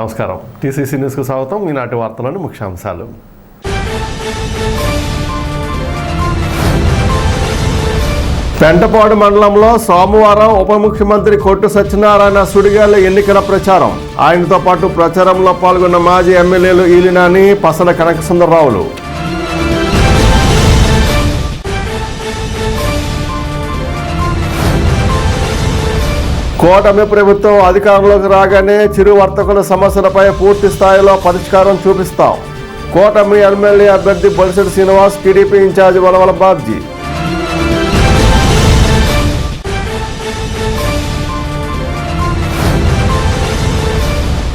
నమస్కారం. టీసీసీ న్యూస్కు స్వాగతం. ఈనాటి వార్తలోని ముఖ్యాంశాలు. పెంటపాడు మండలంలో సోమవారం ఉప ముఖ్యమంత్రి కొట్టు సత్యనారాయణ సుడిగాలి ఎన్నికల ప్రచారం. ఆయనతో పాటు ప్రచారంలో పాల్గొన్న మాజీ ఎమ్మెల్యేలు ఈలినాని, పసల కనకసుందరరావులు. కూటమి ప్రభుత్వం అధికారంలోకి రాగానే చిరు వర్తకుల సమస్యలపై పూర్తి స్థాయిలో పరిష్కారం చూపిస్తాం. కూటమి ఎమ్మెల్యే అభ్యర్థి బొలిశెట్టి శ్రీనివాస్, టీడీపీ ఇన్ఛార్జి వలవల బాబ్జీ.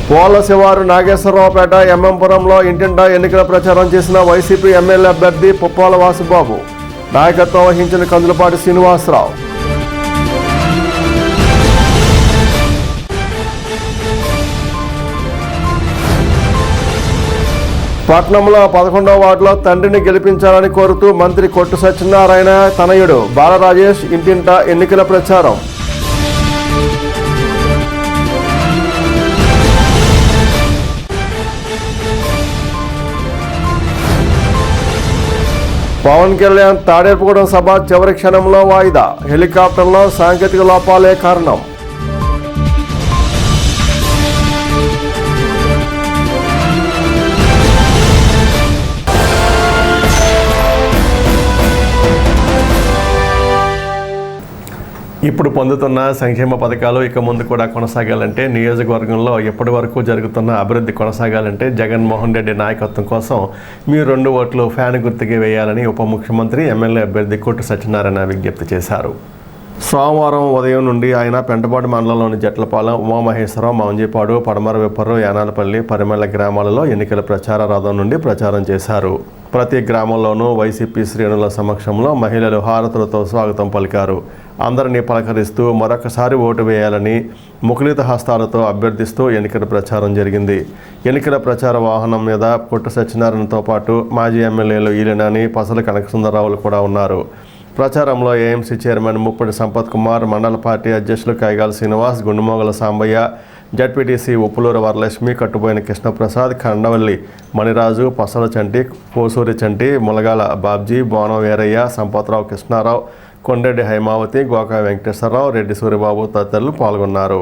పోల శివారు నాగేశ్వరరావుపేట ఎంఎంపురంలో ఇంటింటా ఎన్నికల ప్రచారం చేసిన వైసీపీ ఎమ్మెల్యే అభ్యర్థి పుప్పాల వాసుబాబు. నాయకత్వం వహించిన కందులపాటి శ్రీనివాసరావు. పట్నంలో 11వ వార్డులో తండ్రిని గెలిపించాలని కోరుతూ మంత్రి కొట్టు సత్యనారాయణ తనయుడు బాలరాజేష్ ఇంటింటా ఎన్నికల ప్రచారం. పవన్ కళ్యాణ్ తాడేపుగూడెం సభ చివరి క్షణంలో వాయిదా. హెలికాప్టర్లో సాంకేతిక లోపాలే కారణం. ఇప్పుడు పొందుతున్న సంక్షేమ పథకాలు ఇక ముందు కూడా కొనసాగాలంటే, నియోజకవర్గంలో ఎప్పటి వరకు జరుగుతున్న అభివృద్ధి కొనసాగాలంటే జగన్మోహన్ రెడ్డి నాయకత్వం కోసం మీ 2 ఓట్లు ఫ్యాన్ గుర్తుకి వేయాలని ఉప ముఖ్యమంత్రి ఎమ్మెల్యే అభ్యర్థి కొట్టు సత్యనారాయణ విజ్ఞప్తి చేశారు. సోమవారం ఉదయం నుండి ఆయన పెంటపాడు మండలంలోని జట్లపాలెం, ఉమామహేశ్వరం, మౌంజీపాడు, పడమర విప్పర్రు, యానాలపల్లి, పరిమళ గ్రామాలలో ఎన్నికల ప్రచార రథం నుండి ప్రచారం చేశారు. ప్రతి గ్రామంలోనూ వైసీపీ శ్రేణుల సమక్షంలో మహిళలు హారతులతో స్వాగతం పలికారు. అందరినీ పలకరిస్తూ మరొకసారి ఓటు వేయాలని ముఖలిత హస్తాలతో అభ్యర్థిస్తూ ఎన్నికల ప్రచారం జరిగింది. ఎన్నికల ప్రచార వాహనం మీద కొట్టు సత్యనారాయణతో పాటు మాజీ ఎమ్మెల్యేలు ఈలినాని, పసల కనకసుందరరావులు కూడా ఉన్నారు. ప్రచారంలో ఏఎంసీ చైర్మన్ ముప్పటి సంపత్ కుమార్, మండల పార్టీ అధ్యక్షులు కైగాల శ్రీనివాస్, గుండుమోగల సాంబయ్య, జడ్పీటీసీ ఉప్పులూరు వరలక్ష్మి, కట్టుబోయిన కృష్ణప్రసాద్, ఖండవల్లి మణిరాజు, పసల చంటి, పోసూరి చంటి, ములగాల బాబ్జీ, బోనం వీరయ్య, సంపత్రావు కృష్ణారావు, కొండరెడ్డి హైమావతి, గోకా వెంకటేశ్వరరావు, రెడ్డి సూర్యబాబు తదితరులు పాల్గొన్నారు.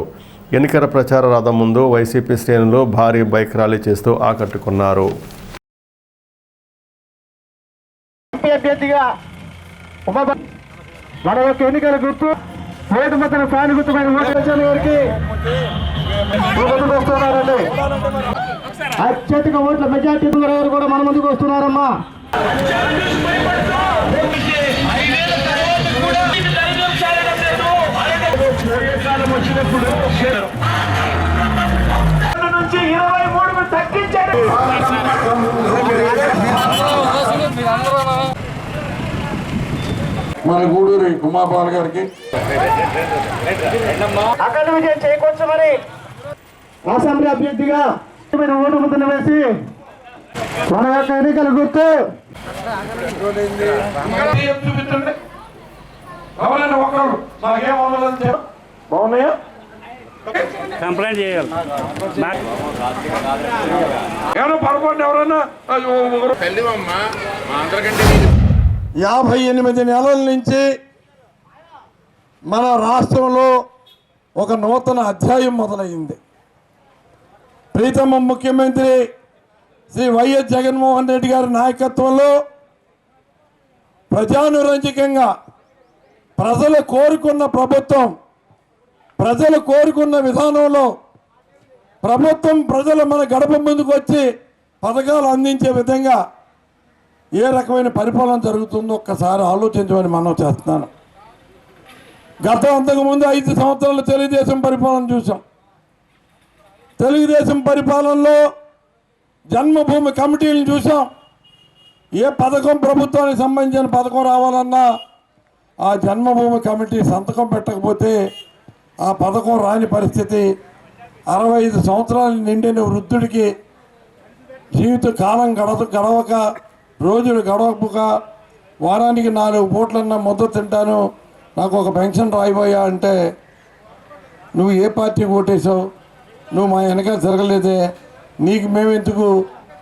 ఎన్నికల ప్రచార రథం ముందు వైసీపీ శ్రేణులు భారీ బైక్ ర్యాలీ చేస్తూ ఆకట్టుకున్నారు. ఎన్నికల గుర్తు ఓటు మొత్తం ఫ్యాన్ గుర్తుమైన గారికి వస్తున్నారండి. అత్యధిక ఓట్ల మెజార్టీ గారు కూడా మన ముందుకు వస్తున్నారమ్మా. నుంచి 23 తగ్గించారు. మన గూడూరి ఉమాపాల్ గారికి అఖండ విజయం చేకూర్చమని అసెంబ్లీ అభ్యర్థిగా ఓటు ముద్రను వేసి మన యొక్క ఎన్నికల గుర్తు బాగున్నాయా కంప్లైంట్ చేయాలి. పొరపాటు ఎవరన్నా 58 నెలల నుంచి మన రాష్ట్రంలో ఒక నూతన అధ్యాయం మొదలైంది. ప్రీతమ ముఖ్యమంత్రి శ్రీ వైఎస్ జగన్మోహన్ రెడ్డి గారి నాయకత్వంలో ప్రజానురంజకంగా ప్రజలు కోరుకున్న ప్రభుత్వం, ప్రజలు కోరుకున్న విధానంలో ప్రభుత్వం ప్రజలు మన గడప ముందుకు వచ్చి పథకాలు అందించే విధంగా ఏ రకమైన పరిపాలన జరుగుతుందో ఒక్కసారి ఆలోచించమని మనం చేస్తున్నాను. అంతకుముందు 5 సంవత్సరాలు తెలుగుదేశం పరిపాలన చూసాం. తెలుగుదేశం పరిపాలనలో జన్మభూమి కమిటీలను చూసాం. ఏ పథకం ప్రభుత్వానికి సంబంధించిన పథకం రావాలన్నా ఆ జన్మభూమి కమిటీ సంతకం పెట్టకపోతే ఆ పథకం రాని పరిస్థితి. 65 సంవత్సరాలు నిండిన వృద్ధుడికి జీవిత కాలం గడవక, రోజులు గడవక, వారానికి 4 పూట్లన్నా ముద్ద తింటాను, నాకు ఒక పెన్షన్ రాయిపోయా అంటే నువ్వు ఏ పార్టీ ఓటేసావు? నువ్వు మా వెనకాల జరగలేదే, నీకు మేమెందుకు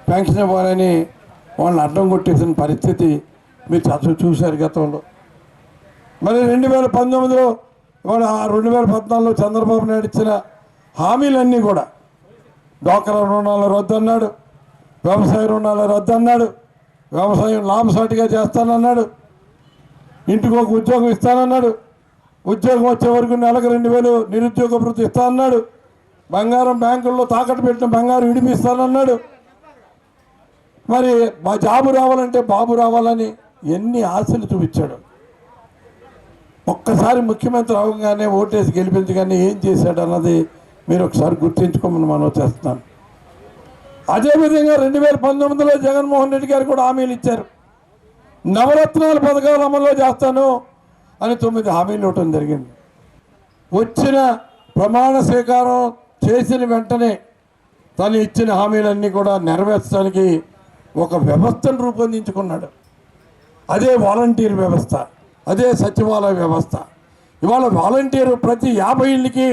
పెన్షన్ ఇవ్వాలని వాళ్ళని అడ్డం కొట్టేసిన పరిస్థితి మీరు చూశారు గతంలో. మరి 2019లో ఇవాళ 2014లో చంద్రబాబు నాయుడు ఇచ్చిన హామీలన్నీ కూడా డ్వాక్రా రుణాల రద్దు అన్నాడు, వ్యవసాయ రుణాల రద్దు అన్నాడు, వ్యవసాయం లాభసాటిగా చేస్తానన్నాడు, ఇంటికి ఒక ఉద్యోగం ఇస్తానన్నాడు, ఉద్యోగం వచ్చే వరకు నెలకు 2,000 నిరుద్యోగ భృతి ఇస్తానన్నాడు, బంగారం బ్యాంకుల్లో తాకట్టు పెట్టిన బంగారం విడిపిస్తానన్నాడు. మరి మా జాబు రావాలంటే బాబు రావాలని ఎన్ని ఆశలు చూపించాడు. ఒక్కసారి ముఖ్యమంత్రి అవగానే ఓటేసి గెలిపించగానే ఏం చేశాడు అన్నది మీరు ఒకసారి గుర్తించుకోమని మనం చేస్తున్నాను. అదేవిధంగా 2019లో జగన్మోహన్ రెడ్డి గారు కూడా హామీలు ఇచ్చారు. నవరత్నాల పథకాలు అమల్లో చేస్తాను అని 9 హామీలు ఇవ్వటం జరిగింది. వచ్చిన ప్రమాణ స్వీకారం చేసిన వెంటనే తను ఇచ్చిన హామీలన్నీ కూడా నెరవేర్చడానికి ఒక వ్యవస్థను రూపొందించుకున్నాడు. అదే వాలంటీర్ వ్యవస్థ, అదే సచివాలయ వ్యవస్థ. ఇవాళ వాలంటీరు ప్రతి 50 ఇళ్ళకి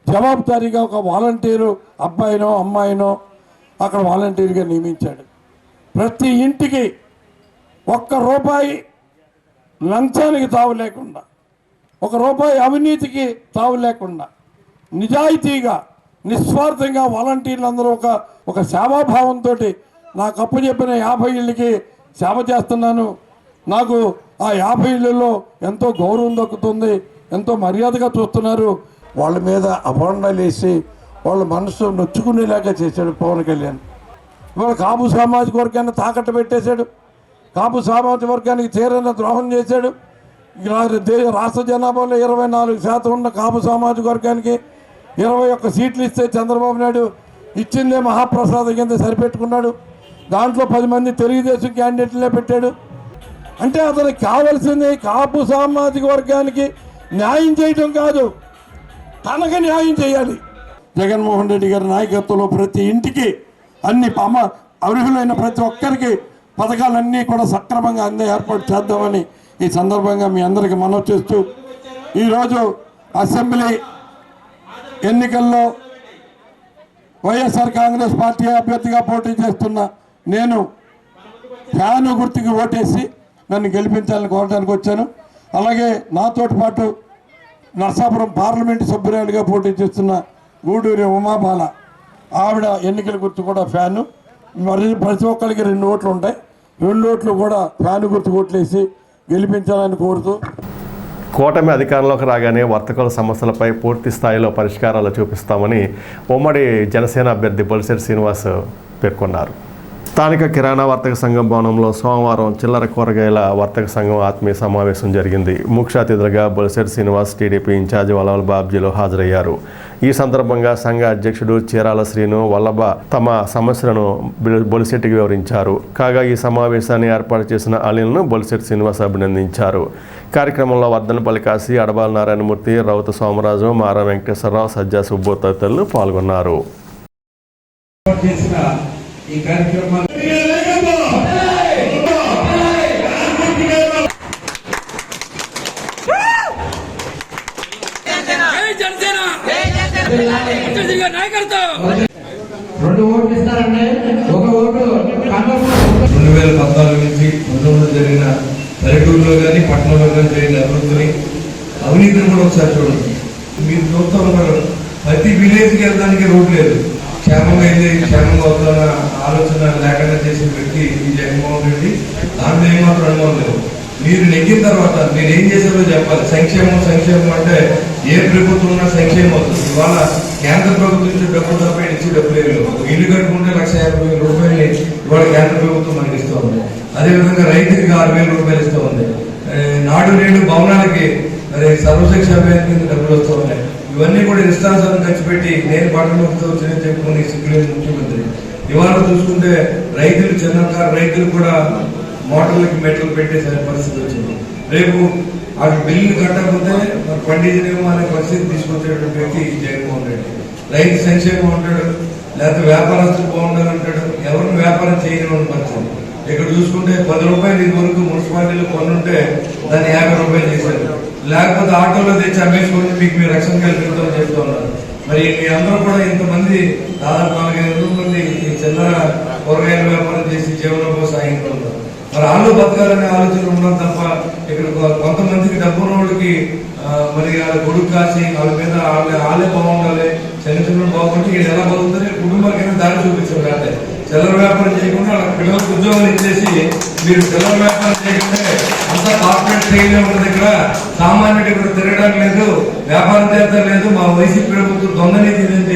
జవాబుదారీగా ఒక వాలంటీరు అబ్బాయినో అమ్మాయినో అక్కడ వాలంటీర్గా నియమించాడు. ప్రతి ఇంటికి ₹1 లంచానికి తావు లేకుండా, ₹1 అవినీతికి తావు లేకుండా నిజాయితీగా నిస్వార్థంగా వాలంటీర్లు అందరూ ఒక సేవాభావంతో నాకు అప్పచెప్పిన 50 ఇళ్ళకి సేవ చేస్తున్నాను, నాకు ఆ 50 ఇళ్ళల్లో ఎంతో గౌరవం దక్కుతుంది, ఎంతో మర్యాదగా చూస్తున్నారు, వాళ్ళ మీద అభాండాలు వేసి వాళ్ళ మనసు నొచ్చుకునేలాగా చేశాడు పవన్ కళ్యాణ్. ఇవాళ కాపు సామాజిక వర్గాన్ని తాకట్టు పెట్టేశాడు, కాపు సామాజిక వర్గానికి తీరని ద్రోహం చేశాడు. రాష్ట్ర జనాభాలో 24% ఉన్న కాపు సామాజిక వర్గానికి 21 సీట్లు ఇస్తే చంద్రబాబు నాయుడు ఇచ్చిందే మహాప్రసాదం కింద సరిపెట్టుకున్నాడు. దాంట్లో 10 మంది తెలుగుదేశం క్యాండిడేట్లనే పెట్టాడు. అంటే అతనికి కావాల్సింది కాపు సామాజిక వర్గానికి న్యాయం చేయటం కాదు, తనకు న్యాయం చేయాలి. జగన్మోహన్ రెడ్డి గారి నాయకత్వంలో ప్రతి ఇంటికి అన్ని అర్హులైన ప్రతి ఒక్కరికి పథకాలన్నీ కూడా సక్రమంగా అందే ఏర్పాటు చేద్దామని ఈ సందర్భంగా మీ అందరికీ మనవి చేస్తూ, ఈరోజు అసెంబ్లీ ఎన్నికల్లో వైఎస్ఆర్ కాంగ్రెస్ పార్టీ అభ్యర్థిగా పోటీ చేస్తున్న నేను ఫ్యాను గుర్తుకి ఓటేసి నన్ను గెలిపించాలని కోరడానికి వచ్చాను. అలాగే నాతోటి పాటు నరసాపురం పార్లమెంటు సభ్యురాలుగా పోటీ చేస్తున్న గూడూరి ఉమాబాల, ఆవిడ ఎన్నికల గుర్తు కూడా ఫ్యాను. మరి ప్రతి ఒక్కరికి 2 ఓట్లు ఉంటాయి, 2 ఓట్లు కూడా ఫ్యాను గుర్తు ఓట్లేసి గెలిపించాలని కోరుతూ, కూటమి అధికారంలోకి రాగానే వర్తకుల సమస్యలపై పూర్తి స్థాయిలో పరిష్కారాలు చూపిస్తామని ఉమ్మడి జనసేన అభ్యర్థి బొలిశెట్టి శ్రీనివాస్ పేర్కొన్నారు. స్థానిక కిరాణా వర్తక సంఘం భవనంలో సోమవారం చిల్లర కూరగాయల వర్తక సంఘం ఆత్మీయ సమావేశం జరిగింది. ముఖ్య అతిథులుగా బొలిశెట్టి శ్రీనివాస్, టీడీపీ ఇన్ఛార్జి వల్లభ బాబ్జీలు హాజరయ్యారు. ఈ సందర్భంగా సంఘ అధ్యక్షుడు చీరాల శ్రీను, వల్లభ తమ సమస్యలను బొలిశెట్టికి వివరించారు. కాగా ఈ సమావేశాన్ని ఏర్పాటు చేసిన అనిల్ను బొలిశెట్టి శ్రీనివాస్ అభినందించారు. కార్యక్రమంలో వర్ధనపల్లి కాశీ, అడబాల నారాయణమూర్తి, రౌత సోమరాజు, మారా వెంకటేశ్వరరావు, సజ్జా సుబ్బు తదితరులు పాల్గొన్నారు. ఈ కార్యక్రమాలు రెండు ఓట్లు ఇస్తారండి. ఒక ఓటు 2014 నుంచి 19 జరిగిన పల్లెటూరులో కానీ పట్టణంలో కానీ జరిగిన అభివృద్ధిని, అవినీతిని కూడా ఒకసారి చూడండి. మీరు చూస్తూ ఉన్నారు, ప్రతి విలేజ్కి వెళ్ళడానికి రోడ్ లేదు. క్షేమంగా వెళ్ళి క్షేమంగా అవుతున్న ఆలోచన లేకుండా చేసిన వ్యక్తి ఈ జగన్మోహన్ రెడ్డి. దాంట్లో ఏమాత్రం అనుభవం లేదు. మీరు నెగ్గిన తర్వాత మీరు ఏం చేశారో చెప్పాలి. సంక్షేమం సంక్షేమం అంటే ఏ ప్రభుత్వం ఉన్నా సంక్షేమం అవుతుంది. ఇవాళ కేంద్ర ప్రభుత్వం నుంచి డబ్బు తప్ప ఇచ్చి డబ్బు లేదు. ఇల్లు కట్టుకుంటే ₹150,000 ఇవాళ కేంద్ర ప్రభుత్వం మనకి ఇస్తూ ఉంది. అదేవిధంగా రైతుకి ₹6,000 ఇస్తూ ఉంది. నాడు నేడు భవనాలకి సర్వశిక్ష అభియాన్ కింద డబ్బులు వస్తూ ఉన్నాయి. ఇవన్నీ కూడా ఇష్టానుసారం ఖర్చు పెట్టి నేను పట్టణంతో చెప్పుకుని సిగ్గులేని ముఖ్యమంత్రి. ఇవాళ చూసుకుంటే రైతులు, చిన్నకారు రైతులు కూడా మోటార్లకి మెట్లు పెట్టేసే పరిస్థితి వచ్చింది. రేపు ఆ బిల్లులు కట్టకపోతే పండించలేమో అనే పరిస్థితి తీసుకొచ్చేటువంటి వ్యక్తి జగన్మోహన్ రెడ్డి. రైతు సంక్షేమం ఉంటాడు, లేకపోతే వ్యాపారస్తులు బాగుండాలంటాడు. ఎవరిని వ్యాపారం చేయని పరిస్థితి. ఇక్కడ చూసుకుంటే ₹10 ఇది వరకు మున్సిపాలిటీలో కొనుంటే దాన్ని ₹50 చేశారు. లేకపోతే ఆటోలో తెచ్చి అమ్మేసుకోండి, మీకు మీరు రక్షణ కల్పిస్తామని చెప్తూ ఉన్నారు. మరి మీ అందరూ కూడా ఇంతమంది దాదాపు 4-5 మంది ఈ చిల్లర కూరగాయల వ్యాపారం చేసి జీవనోపాధి సాగించుకుంటారు. మరి వాళ్ళు బతకాలనే ఆలోచన ఉండడం తప్ప ఇక్కడ కొంతమందికి డబ్బున్న వాళ్ళకి మరి వాళ్ళ కొడుకు కాసి వాళ్ళ మీద వాళ్ళే బాగుండాలి, చిన్న బాగుంటే ఇక్కడ ఎలా బాగుంటుంది కుటుంబాలకైనా దారి చూపించారు. అంటే చిల్లర వ్యాపారం చేయకుండా వాళ్ళ పిల్లలకు ఉద్యోగాలు ఇచ్చేసి మీరు చిల్లర వ్యాపారం చేయకుంటే అంతా కార్పొరేట్ స్టైల్ ఉంటుంది. ఇక్కడ సామాన్యుడు ఇక్కడ తిరగడం లేదు, వ్యాపారం చేస్తారు లేదు, మా వైసీపీ ప్రభుత్వం దొంగనీతి అని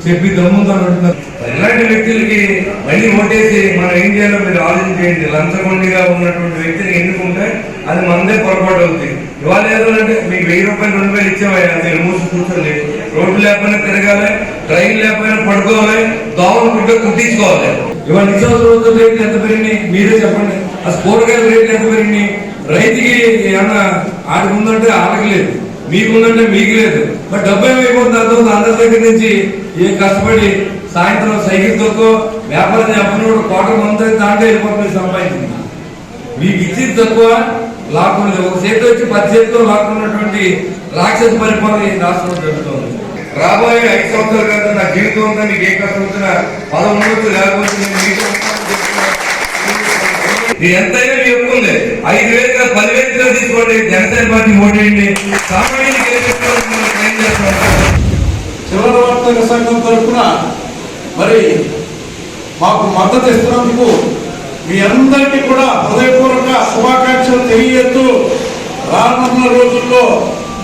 చెప్పి దమ్ముంతో అంటున్నారు. ఇలాంటి వ్యక్తులకి మళ్ళీ ఓటేసి మనం ఏం చేయాలో మీరు ఆలోచించేయండి. లంచగొండిగా ఉన్నటువంటి వ్యక్తిని ఎన్నుకుంటే అది మనదే పొరపాటు అవుతుంది. ఇవాళ ఏదంటే మీకు 1000 రూపాయలు 2000 ఇచ్చేవాళ్ళు మీరు మూసి కూర్చోండి. రోడ్డు లేకపోయినా తిరగాలి, ట్రైన్ లేకపోయినా పడుకోవాలి, దోమలు గుడ్డ కుట్టించుకోవాలి. ఇవాళ నిత్యావసర వస్తువుల రేట్లు ఎంత పెరిగినాయి మీరే చెప్పండి. ఆ కూరగాయల రేట్లు ఎంత పెరిగినాయి. రైతుకి ఏమన్నా ఆడికి ఉందంటే ఆడకి లేదు, మీకుందంటే మీకు లేదు. మరి డబ్బు ఏమైపోతుంది అర్థం అందరి దగ్గర నుంచి ఏ కష్టపడి సాయంత్రం సైకిల్ తొక్కో వ్యాపారం చెప్పినప్పుడు కోటకు అంతా దాంట్లో వెళ్ళిపోతుంది సంపాదించింది. మీకు ఇచ్చింది తక్కువ, లాక్కున్నది ఒక చేతి వచ్చి 10 చేతితో లాక్కున్నటువంటి రాక్షస పరిపాలన ఈ రాష్ట్రంలో జరుగుతుంది. రాబోయే 5 సంవత్సరాలు కాదు నా జీవితం ఉందా, మీకు ఏ కష్టం వచ్చినా 11 ఉండొచ్చు, లేకపోతే ఎంతైనా మీ ఒప్పుంది. 5,000 కాదు 10,000 తీసుకోండి, జనసేన పార్టీ ఓటేయండి. సామాన్యులు చిల్లర వర్తక సంఘం తరఫున మరి మాకు మద్దతు ఇస్తున్నందుకు మీ అందరికీ కూడా హృదయపూర్వక శుభాకాంక్షలు తెలియజేస్తూ రానున్న రోజుల్లో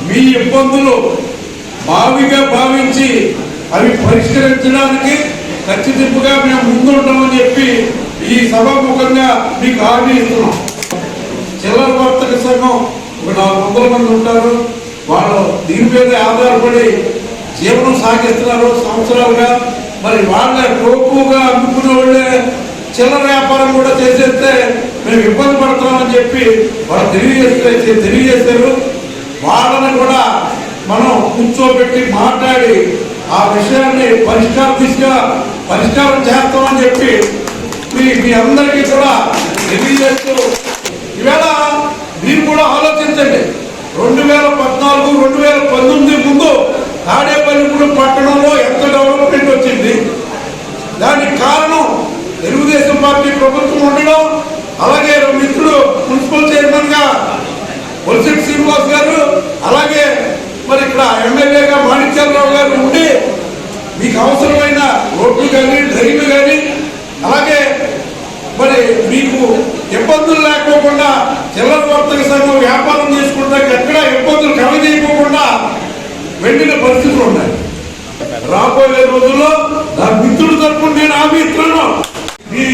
మీ ఇబ్బందులు మావిగా భావించి అవి పరిష్కరించడానికి ఖచ్చితంగా మేము ముందుంటామని చెప్పి ఈ సభాముఖంగా మీకు హామీ ఇస్తున్నాం. చిల్లర వర్తక సంఘం ఒక 400 మంది ఉంటారు. వాళ్ళు దీని మీద ఆధారపడి జీవనం సాగిస్తున్నారు సంవత్సరాలుగా. మరి వాళ్ళ టోపుగా అమ్ముకునే వాళ్ళే చిల్లర వ్యాపారం కూడా చేసేస్తే మేము ఇబ్బంది పడుతున్నామని చెప్పి వాళ్ళు తెలియజేశారు. వాళ్ళని కూడా మనం కూర్చోబెట్టి మాట్లాడి ఆ విషయాన్ని పరిష్కారం చేస్తామని చెప్పి మీ అందరికీ కూడా తెలియజేస్తూ ఈవేళ మీరు కూడా ఆలోచించండి. 2014, 2019 ముందు తాడేపల్లిగూడెం పట్టణంలో ఎంత డెవలప్మెంట్ వచ్చింది. దానికి కారణం తెలుగుదేశం పార్టీ ప్రభుత్వం ఉండడం, అలాగే మిత్రుడు మున్సిపల్ చైర్మన్ గా బొలిశెట్టి శ్రీనివాస్ గారు, అలాగే మరి ఇక్కడ ఎమ్మెల్యేగా మాణిక్యాలరావు గారు ఉండి మీకు అవసరమైన రోడ్లు కానీ డ్రైన్లు కానీ అలాగే మరి మీకు ఇబ్బందులు లేకోకుండా చిల్లర వర్తక సంఘం వ్యాపారం చేసుకుంటే ఎక్కడ ఇబ్బందులు కలగజేయకోకుండా వెళ్ళిన పరిస్థితులు ఉన్నాయి. రాబోయే రోజుల్లో నా మిత్రుడు తరపున నేను హామీ ఇస్తున్నాను. ఈ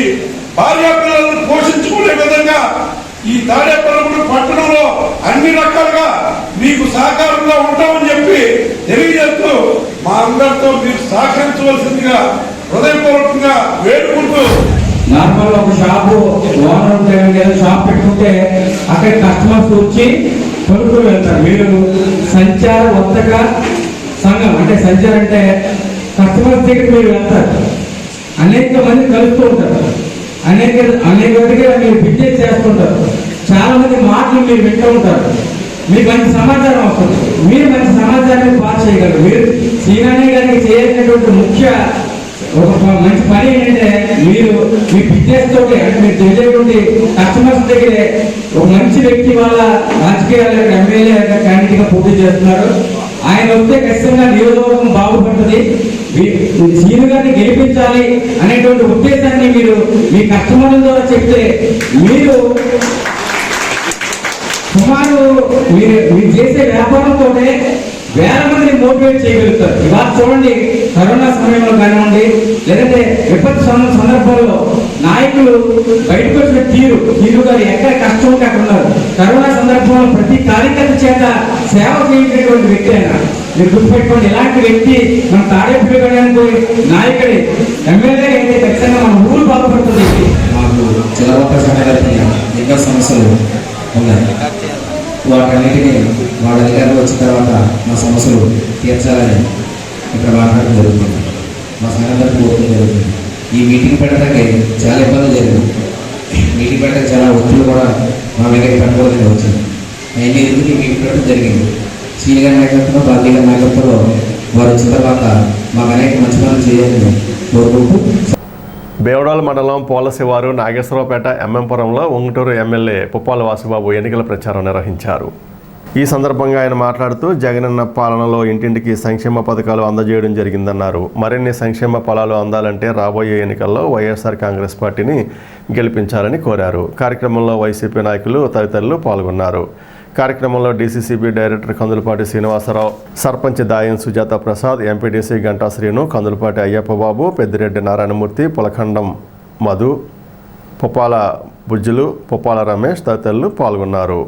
భార్యా పిల్లలను పోషించుకునే విధంగా ఈ తాడేపల్లిగూడెం పట్టణంలో అన్ని రకాలుగా మీకు సహకారంగా ఉంటామని చెప్పి తెలియజేస్తూ మా అందరితో మీకు సహకరించవలసిందిగా హృదయపూర్వకంగా వేడుకుంటూ నార్మల్ ఒక షాపు ఓనర్ ఉంటే ఏదో షాప్ పెట్టుకుంటే అక్కడ కస్టమర్స్ వచ్చి కొనుక్కొని వెళ్తారు. మీరు సంచార వర్తక సంఘం అంటే సంచారం అంటే కస్టమర్స్ దగ్గర మీరు వెళ్తారు, అనేక మంది కలుస్తూ ఉంటారు, అనేక దగ్గర మీరు బిజినెస్ చేస్తుంటారు, చాలా మంది మాటలు మీరు వింటూ ఉంటారు, మీకు మంచి సమాచారం వస్తుంది, మీరు మంచి సమాచారాన్ని పాస్ చేయగలరు. మీరు సీనాని గారికి చేయాల్సినటువంటి ముఖ్య ఒక మంచి పని ఏంటంటే మీరు మీ బిజినెస్ తోటి అంటే మీరు తెలియజేటువంటి కస్టమర్స్ దగ్గరే ఒక మంచి వ్యక్తి వాళ్ళ రాజకీయాలు ఎమ్మెల్యే క్యాండిడేట్ గా పోటీ చేస్తున్నారు. ఆయన వస్తే ఖచ్చితంగా నియోజకవర్గం బాగుపడుతుంది. సీను గారిని గెలిపించాలి అనేటువంటి ఉద్దేశాన్ని మీరు మీ కస్టమర్ల ద్వారా చెప్తే మీరు సుమారు మీరు చేసే వ్యాపారంతో వేల మందిని మోటివేట్ చేయగలుగుతారు. ఇవాళ చూడండి, కరోనా సమయంలో కానివ్వండి, లేదంటే విపత్తు సందర్భంలో నాయకులు బయటకు వచ్చిన తీరు గారు ఎక్కడ కష్టం ఉంటే అక్కడ ఉన్నారు. కరోనా సందర్భంలో ప్రతి కార్యకర్త చేత సేవ చేయించినటువంటి వ్యక్తి అయినా మీరు గుర్తుపెట్టుకోండి. ఇలాంటి వ్యక్తి మన తాడేపల్లిగూడెంకు నాయకుడి ఎమ్మెల్యే అయితే ఖచ్చితంగా మన ఊరు బాగుపడుతుంది. మాకు చిల్లర సంఘాలకి ఎన్నో సమస్యలు ఉన్నాయి. వాటన్నిటినీ వాళ్ళ అధికారులు వచ్చిన తర్వాత మా సమస్యలు తీర్చాలని ఇక్కడ మాట్లాడడం జరుగుతుంది. మా సంఘాలకు పోవడం జరుగుతుంది. ఈ మీటింగ్ పెట్టడానికి చాలా ఇబ్బందులు జరిగింది. మీటింగ్ పెట్టడానికి చాలా ఒత్తిళ్ళు కూడా మా మీద పెట్టకూడదని వచ్చింది. అవన్నీ ఎందుకు ఈ మీటింగ్ పెట్టడం జరిగింది. సీనియర్ నాయకత్వంలో బాధ్యత నాయకత్వంలో వారు వచ్చిన తర్వాత మాకు అనేక మంచి పనులు చేయాలని కోరుకుంటూ బేవడాల మండలం పోలశివారు నాగేశ్వరరావుపేట ఎంఎంపురంలో ఉంగుటూరు ఎమ్మెల్యే పుప్పాల వాసుబాబు ఎన్నికల ప్రచారం నిర్వహించారు. ఈ సందర్భంగా ఆయన మాట్లాడుతూ జగనన్న పాలనలో ఇంటింటికి సంక్షేమ పథకాలు అందజేయడం జరిగిందన్నారు. మరిన్ని సంక్షేమ ఫలాలు అందాలంటే రాబోయే ఎన్నికల్లో వైఎస్ఆర్ కాంగ్రెస్ పార్టీని గెలిపించాలని కోరారు. కార్యక్రమంలో వైసీపీ నాయకులు తదితరులు పాల్గొన్నారు. కార్యక్రమంలో DCCB director Kandulapati Srinivasarao, sarpanch Dayam Sujatha Prasad, MPDC Ganta Srinu, Kandulapati Ayyappababu, Peddireddy Narayanamurthy, Pulakhandam Madhu, Puppala Bujjulu, Puppala Ramesh తదితరులు పాల్గొన్నారు.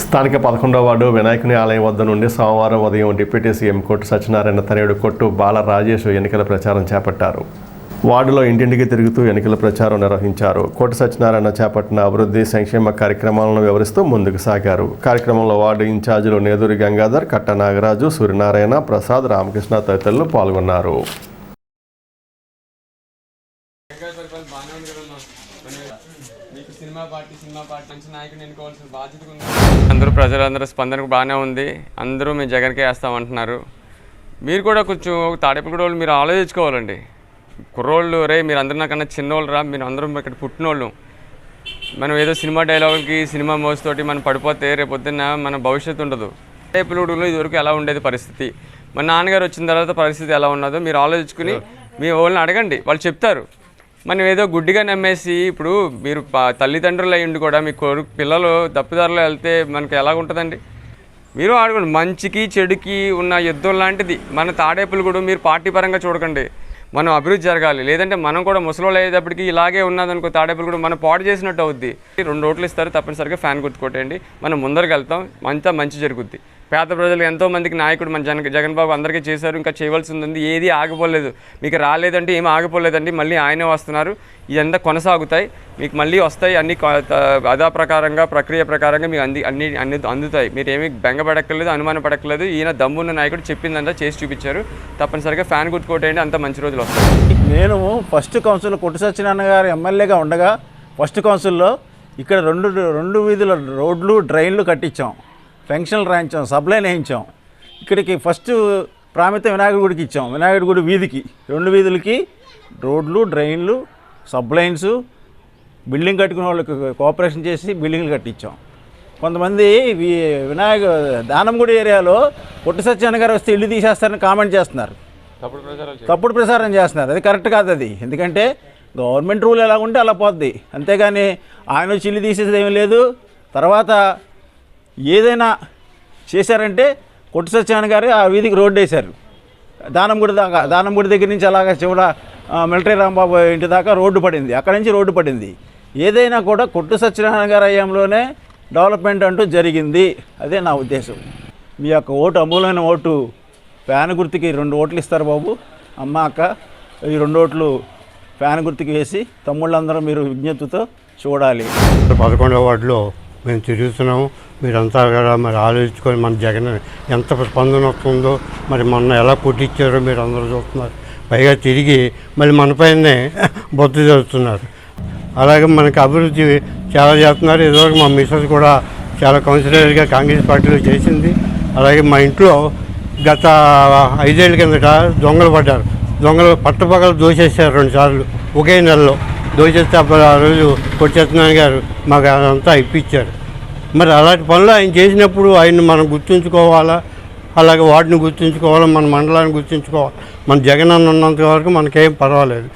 స్థానిక 11వ వార్డు వినాయకుని ఆలయం వద్ద నుండి సోమవారం ఉదయం డిప్యూటీ సీఎం కొట్టు సత్యనారాయణ తనయుడు కొట్టు బాల రాజేష్ ఎన్నికల ప్రచారం చేపట్టారు. వార్డులో ఇంటింటికి తిరుగుతూ ఎన్నికల ప్రచారం నిర్వహించారు. కొట్టు సత్యనారాయణ చేపట్టిన అభివృద్ధి సంక్షేమ కార్యక్రమాలను వివరిస్తూ ముందుకు సాగారు. కార్యక్రమంలో వార్డు ఇన్ఛార్జీలు నేదూరి గంగాధర్, కట్ట నాగరాజు, సూర్యనారాయణ, ప్రసాద్, రామకృష్ణ తదితరులు పాల్గొన్నారు. అందరూ ప్రజలందరూ స్పందనకు బాగానే ఉంది. అందరూ మేము జగన్కే వేస్తామంటున్నారు. మీరు కూడా కొంచెం తాడేపల్లిగూడ మీరు ఆలోచించుకోవాలండి. కుర్రోళ్ళు రే మీరు అందరూ నాకన్నా చిన్నోళ్ళు రా, మీరు అందరం ఇక్కడ పుట్టినోళ్ళు. మనం ఏదో సినిమా డైలాగులకి సినిమా మోస్తోటి మనం పడిపోతే రేపొద్దున్న మన భవిష్యత్తు ఉండదు. తాడేపల్లిగూడలో ఇదివరకు ఎలా ఉండేది పరిస్థితి, మన నాన్నగారు వచ్చిన తర్వాత పరిస్థితి ఎలా ఉన్నదో మీరు ఆలోచించుకుని మీ వాళ్ళని అడగండి, వాళ్ళు చెప్తారు. మనం ఏదో గుడ్డిగా నమ్మేసి ఇప్పుడు మీరు తల్లిదండ్రులు అయ్యిండి కూడా మీ పిల్లలు తప్పుదారిలో వెళ్తే మనకి ఎలా ఉంటుందండి? మీరు ఆడుకోండి. మంచికి చెడుకి ఉన్న యుద్ధం లాంటిది మన తాడేపల్లిగూడ. మీరు పార్టీ పరంగా చూడకండి, మనం అభివృద్ధి జరగాలి. లేదంటే మనం కూడా ముసలోళ్ళు అయ్యేటప్పటికి ఇలాగే ఉన్నదనుకో తాడేపల్లిగూడ మనం పాడు చేసినట్టు అవుద్ది. 2 ఓట్లు ఇస్తారు, తప్పనిసరిగా ఫ్యాన్ గుర్తుకొట్టేయండి. మనం ముందరికి వెళ్తాం, అంతా మంచి జరుగుద్ది. పేద ప్రజలు ఎంతోమందికి నాయకుడు మన జగన్ బాబు అందరికీ చేశారు. ఇంకా చేయవలసి ఉంది, ఏది ఆగిపోలేదు. మీకు రాలేదంటే ఏం ఆగిపోలేదండి, మళ్ళీ ఆయనే వస్తున్నారు. ఇదంతా కొనసాగుతాయి, మీకు మళ్ళీ వస్తాయి. అన్ని అదా ప్రకారంగా ప్రక్రియ ప్రకారంగా మీకు అన్ని అందుతాయి. మీరు ఏమీ బెంగపడక్కర్లేదు, అనుమానం పడక్కర్లేదు. ఈయన దమ్మున్న నాయకుడు చెప్పిందంతా చేసి చూపించారు. తప్పనిసరిగా ఫ్యాన్ గుర్తుకోటేయండి, అంత మంచి రోజులు వస్తాయి. నేను ఫస్ట్ కౌన్సిల్ కొట్టు సత్యనారాయణ గారు ఎమ్మెల్యేగా ఉండగా ఫస్ట్ కౌన్సిల్లో ఇక్కడ రెండు వీధుల రోడ్లు డ్రైన్లు కట్టించాం, ఫంక్షన్లు రాయించాం, సబ్లైన్ వేయించాం. ఇక్కడికి ఫస్ట్ ప్రాముఖ్యత వినాయకుడి గుడికి ఇచ్చాం. వినాయకుడి గుడి వీధికి 2 వీధులకి రోడ్లు, డ్రైన్లు, సబ్లైన్స్, బిల్డింగ్ కట్టుకునే వాళ్ళకి కోఆపరేషన్ చేసి బిల్డింగ్లు కట్టించాం. కొంతమంది దానంగుడి ఏరియాలో కొట్టు సత్యనారాయణ గారు వస్తే ఇల్లు తీసేస్తారని కామెంట్ చేస్తున్నారు, తప్పుడు ప్రచారం చేస్తున్నారు. అది కరెక్ట్ కాదు. అది ఎందుకంటే గవర్నమెంట్ రూల్ ఎలా ఉంటే అలా పోద్ది, అంతేగాని ఆయన వచ్చి ఇల్లు తీసేది ఏమీ లేదు. తర్వాత ఏదైనా చేశారంటే కొట్టు సత్యనారాయణ గారు ఆ వీధికి రోడ్డు వేశారు. దానంగుడి దగ్గర నుంచి అలాగా చివర మిలిటరీ రాంబాబు ఇంటి దాకా రోడ్డు పడింది, అక్కడి నుంచి రోడ్డు పడింది. ఏదైనా కూడా కొట్టు సత్యనారాయణ గారి హయాంలోనే డెవలప్మెంట్ అంటూ జరిగింది. అదే నా ఉద్దేశం. మీ యొక్క ఓటు అమూలమైన ఓటు ఫ్యాన్ గుర్తుకి 2 ఓట్లు ఇస్తారు బాబు, అమ్మ అక్క. ఈ 2 ఓట్లు ఫ్యాన్ గుర్తుకి వేసి తమ్ముళ్ళందరూ మీరు విజ్ఞప్తితో చూడాలి. 11వ వార్డులో మేము తిరుగుతున్నాము. మీరంతా కూడా మరి ఆలోచించుకొని మన జగన్ ఎంత స్పందన వస్తుందో, మరి మొన్న ఎలా పుట్టించారో మీరు అందరూ చూస్తున్నారు. పైగా తిరిగి మళ్ళీ మనపైనే బొత్తు జరుగుతున్నారు. అలాగే మనకి అభివృద్ధి చాలా చేస్తున్నారు. ఇదివరకు మా మిస్సెస్ కూడా చాలా కౌన్సిలర్గా కాంగ్రెస్ పార్టీలో చేసింది. అలాగే మా ఇంట్లో గత 5 ఏళ్ళ కిందట దొంగలు పడ్డారు. దొంగలు పట్టపగలు దోచేశారు 2 సార్లు ఒకే నెలలో. దోచేస్తే ఆ రోజు కొట్టు సత్యనారాయణ గారు మాకు అదంతా ఇప్పించారు. మరి అలాంటి పనులు ఆయన చేసినప్పుడు ఆయన్ని మనం గుర్తుంచుకోవాలా, అలాగే వార్డుని గుర్తుంచుకోవాలా, మన మండలాన్ని గుర్తుంచుకోవాలి. మన జగన్ అన్న ఉన్నంత వరకు మనకేం పర్వాలేదు.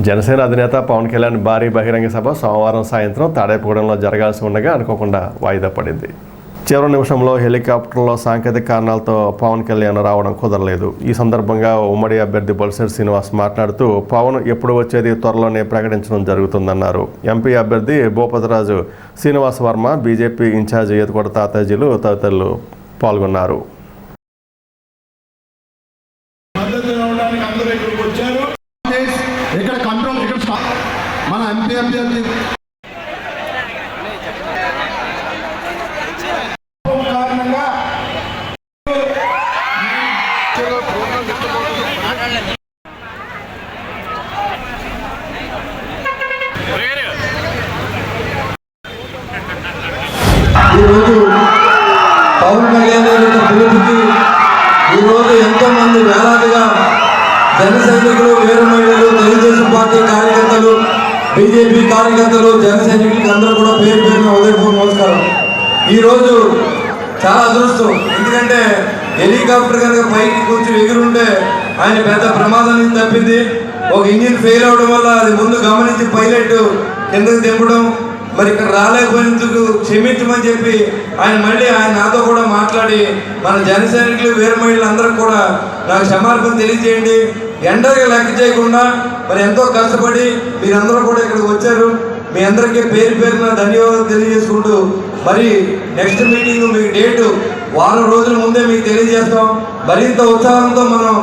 జనసేన అధినేత పవన్ కళ్యాణ్ భారీ బహిరంగ సభ సోమవారం సాయంత్రం తాడేపల్లిగూడెంలో జరగాల్సి ఉండగా అనుకోకుండా వాయిదా పడింది. చివరి నిమిషంలో హెలికాప్టర్లో సాంకేతిక కారణాలతో పవన్ కళ్యాణ్ రావడం కుదరలేదు. ఈ సందర్భంగా ఉమ్మడి అభ్యర్థి బొలిశెట్టి శ్రీనివాస్ మాట్లాడుతూ పవన్ ఎప్పుడు వచ్చేది త్వరలోనే ప్రకటించడం జరుగుతుందన్నారు. ఎంపీ అభ్యర్థి భూపతిరాజు శ్రీనివాస్ వర్మ, బీజేపీ ఇన్ఛార్జ్ ఈతకొండ తాతాజీలు తదితరులు పాల్గొన్నారు. మన ఎంపీ అభ్యర్థి ఈరోజు సైనికులు, వీర మహిళలు, తెలుగుదేశం పార్టీ కార్యకర్తలు, బీజేపీ కార్యకర్తలు, జన సైనికులకి అందరూ కూడా పేరు పేరున ఉదయపూర్వ నమస్కారం. ఈరోజు చాలా అదృష్టం, ఎందుకంటే హెలికాప్టర్ కనుక పైకి కొంచెం ఎగురుంటే ఆయన పెద్ద ప్రమాదం నుంచి తప్పింది. ఒక ఇంజిన్ ఫెయిల్ అవడం వల్ల అది ముందు గమనించి పైలట్ కిందకి దింపడం, మరి ఇక్కడ రాలేకపోయినందుకు క్షమించమని చెప్పి ఆయన నాతో కూడా మాట్లాడి మన జన సైనికులు, వీర మహిళలు అందరూ కూడా నాకు క్షమార్పణ తెలియజేయండి. ఎండగా లెక్క చేయకుండా మరి ఎంతో కష్టపడి మీరందరూ కూడా ఇక్కడికి వచ్చారు. మీ అందరికీ పేరు పేరున ధన్యవాదాలు తెలియజేసుకుంటూ, మరి నెక్స్ట్ మీటింగ్ మీకు డేటు వారం రోజుల ముందే మీకు తెలియజేస్తాం. మరింత ఉత్సాహంతో మనం